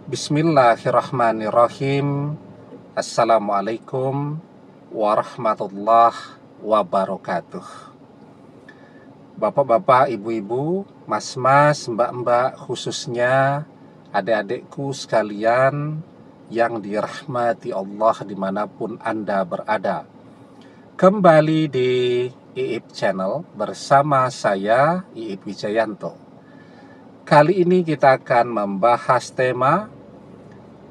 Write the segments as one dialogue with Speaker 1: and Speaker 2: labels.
Speaker 1: Bismillahirrahmanirrahim. Assalamualaikum warahmatullahi wabarakatuh. Bapak-bapak, ibu-ibu, mas-mas, mbak-mbak, khususnya adik-adikku sekalian yang dirahmati Allah dimanapun Anda berada. Kembali di IIP Channel bersama saya, IIP Wijayanto. Kali ini kita akan membahas tema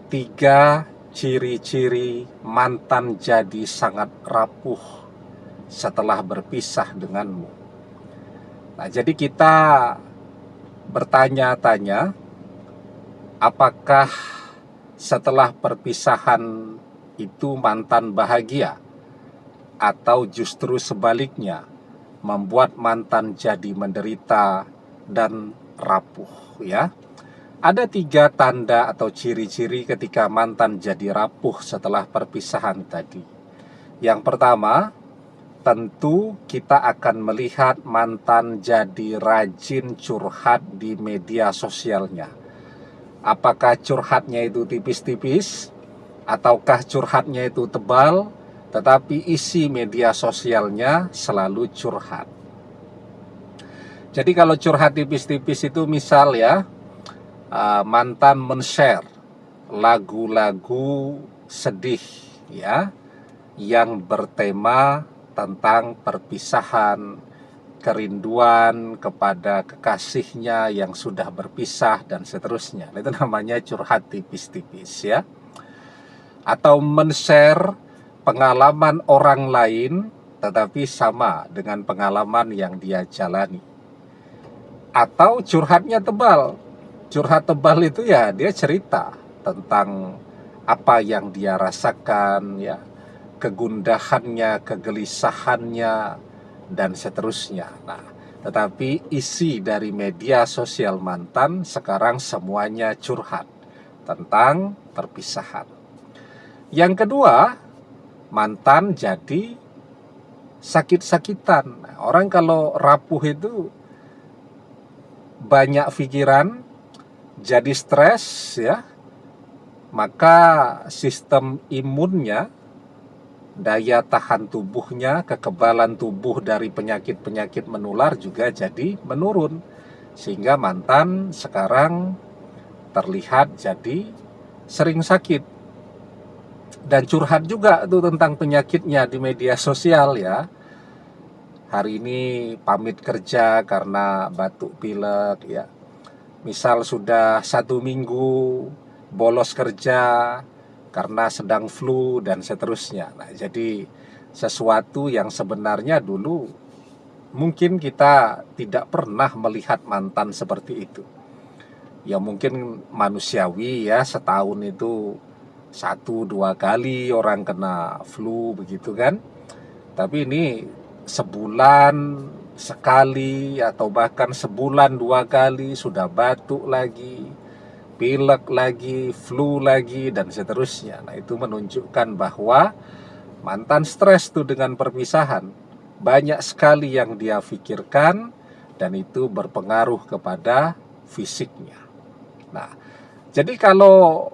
Speaker 1: 3 ciri-ciri mantan jadi sangat rapuh setelah berpisah denganmu. Nah, jadi kita bertanya-tanya, apakah setelah perpisahan itu mantan bahagia, atau justru sebaliknya membuat mantan jadi menderita dan rapuh, ya. Ada 3 tanda atau ciri-ciri ketika mantan jadi rapuh setelah perpisahan tadi. Yang pertama, tentu kita akan melihat mantan jadi rajin curhat di media sosialnya. Apakah curhatnya itu tipis-tipis, ataukah curhatnya itu tebal, tetapi isi media sosialnya selalu curhat. Jadi kalau curhat tipis-tipis itu misal ya, mantan men-share lagu-lagu sedih ya, yang bertema tentang perpisahan, kerinduan kepada kekasihnya yang sudah berpisah dan seterusnya. Itu namanya curhat tipis-tipis ya. Atau men-share pengalaman orang lain tetapi sama dengan pengalaman yang dia jalani. Atau curhatnya tebal. Curhat tebal itu ya dia cerita tentang apa yang dia rasakan ya, kegundahannya, kegelisahannya dan seterusnya. Nah, tetapi isi dari media sosial mantan sekarang semuanya curhat tentang perpisahan. Yang kedua, mantan jadi sakit-sakitan. Nah, orang kalau rapuh itu banyak pikiran, jadi stres ya, maka sistem imunnya, daya tahan tubuhnya, kekebalan tubuh dari penyakit-penyakit menular juga jadi menurun. Sehingga mantan sekarang terlihat jadi sering sakit. Dan curhat juga tuh tentang penyakitnya di media sosial ya. Hari ini pamit kerja karena batuk pilek ya. Misal sudah 1 minggu bolos kerja karena sedang flu dan seterusnya. Nah, jadi sesuatu yang sebenarnya dulu mungkin kita tidak pernah melihat mantan seperti itu. Ya mungkin manusiawi ya, setahun itu 1-2 kali orang kena flu begitu kan. Tapi ini sebulan sekali atau bahkan sebulan 2 kali sudah batuk lagi, pilek lagi, flu lagi dan seterusnya. Nah, itu menunjukkan bahwa mantan stres tuh dengan perpisahan. Banyak sekali yang dia pikirkan dan itu berpengaruh kepada fisiknya. Nah, jadi kalau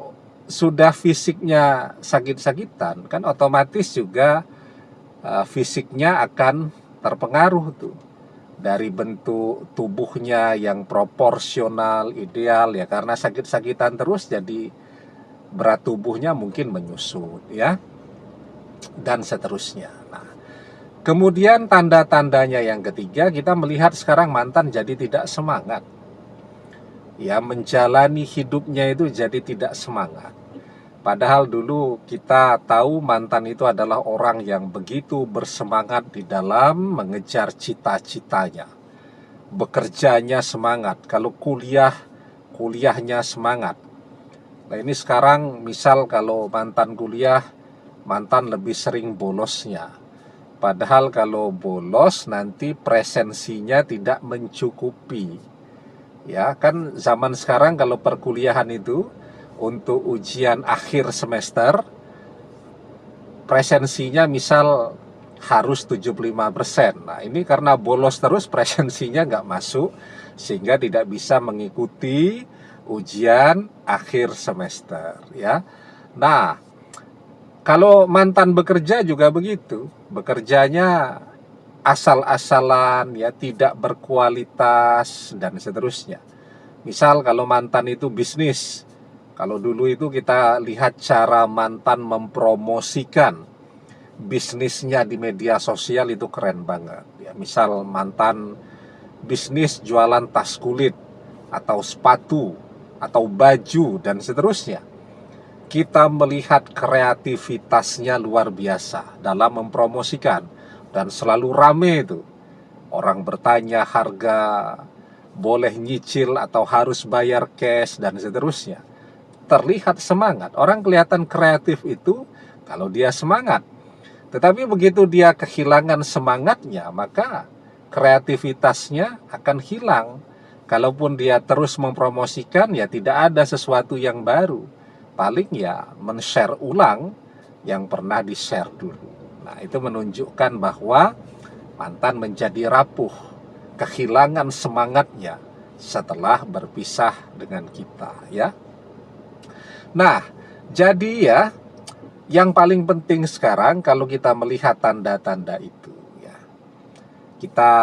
Speaker 1: sudah fisiknya sakit-sakitan kan otomatis juga fisiknya akan terpengaruh tuh dari bentuk tubuhnya yang proporsional ideal ya, karena sakit-sakitan terus jadi berat tubuhnya mungkin menyusut ya dan seterusnya. Nah, kemudian tanda-tandanya yang ketiga, kita melihat sekarang mantan jadi tidak semangat ya, menjalani hidupnya itu jadi tidak semangat. Padahal dulu kita tahu mantan itu adalah orang yang begitu bersemangat di dalam mengejar cita-citanya. Bekerjanya semangat, kalau kuliahnya semangat. Nah, ini sekarang misal kalau mantan kuliah, mantan lebih sering bolosnya. Padahal kalau bolos nanti presensinya tidak mencukupi. Ya, kan zaman sekarang kalau perkuliahan itu untuk ujian akhir semester presensinya misal harus 75%. Nah, ini karena bolos terus presensinya nggak masuk sehingga tidak bisa mengikuti ujian akhir semester ya. Nah, kalau mantan bekerja juga begitu, bekerjanya asal-asalan ya, tidak berkualitas dan seterusnya. Misal kalau mantan itu bisnis, kalau dulu itu kita lihat cara mantan mempromosikan bisnisnya di media sosial itu keren banget ya. Misal mantan bisnis jualan tas kulit atau sepatu atau baju dan seterusnya, kita melihat kreativitasnya luar biasa dalam mempromosikan dan selalu rame itu. Orang bertanya harga, boleh nyicil atau harus bayar cash dan seterusnya. Terlihat semangat. Orang kelihatan kreatif itu kalau dia semangat. Tetapi begitu dia kehilangan semangatnya, maka kreativitasnya akan hilang. Kalaupun dia terus mempromosikan, ya tidak ada sesuatu yang baru. Paling ya men-share ulang yang pernah di-share dulu. Nah, itu menunjukkan bahwa mantan menjadi rapuh, kehilangan semangatnya setelah berpisah dengan kita ya. Nah, jadi ya, yang paling penting sekarang kalau kita melihat tanda-tanda itu ya, kita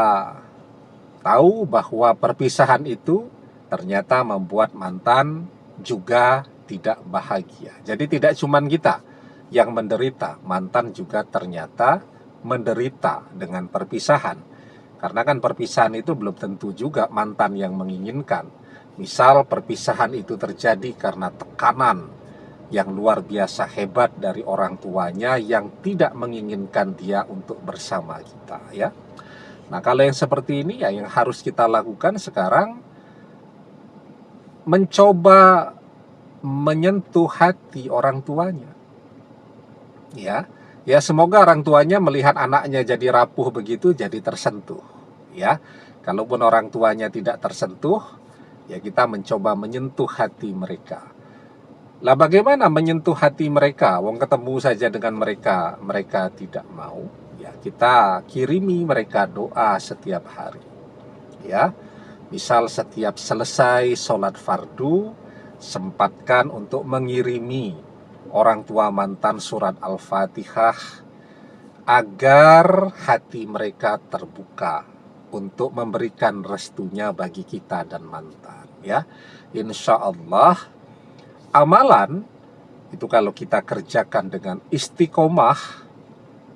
Speaker 1: tahu bahwa perpisahan itu ternyata membuat mantan juga tidak bahagia. Jadi tidak cuma kita yang menderita, mantan juga ternyata menderita dengan perpisahan. Karena kan perpisahan itu belum tentu juga mantan yang menginginkan. Misal perpisahan itu terjadi karena tekanan yang luar biasa hebat dari orang tuanya yang tidak menginginkan dia untuk bersama kita ya. Nah, kalau yang seperti ini ya yang harus kita lakukan sekarang mencoba menyentuh hati orang tuanya. Ya. Ya, semoga orang tuanya melihat anaknya jadi rapuh begitu jadi tersentuh ya. Kalaupun orang tuanya tidak tersentuh, ya kita mencoba menyentuh hati mereka. Lah bagaimana menyentuh hati mereka? Wong ketemu saja dengan mereka, mereka tidak mau. Ya, kita kirimi mereka doa setiap hari. Ya. Misal setiap selesai sholat fardu, sempatkan untuk mengirimi orang tua mantan surat Al-Fatihah agar hati mereka terbuka untuk memberikan restunya bagi kita dan mantan ya. Insya Allah amalan itu kalau kita kerjakan dengan istiqomah,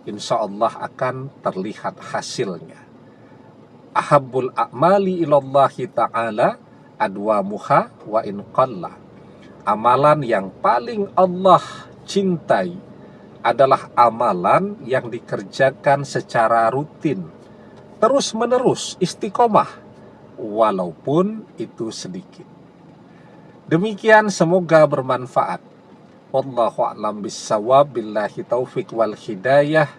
Speaker 1: insya Allah akan terlihat hasilnya. Ahabbul a'mali ilallahi ta'ala adwamuha wa in qalla. Amalan yang paling Allah cintai adalah amalan yang dikerjakan secara rutin, terus menerus, istiqomah, walaupun itu sedikit. Demikian, semoga bermanfaat. Wallahu a'lam bissawab, billahi taufik wal hidayah.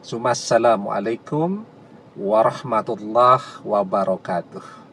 Speaker 1: Assalamualaikum warahmatullahi wabarakatuh.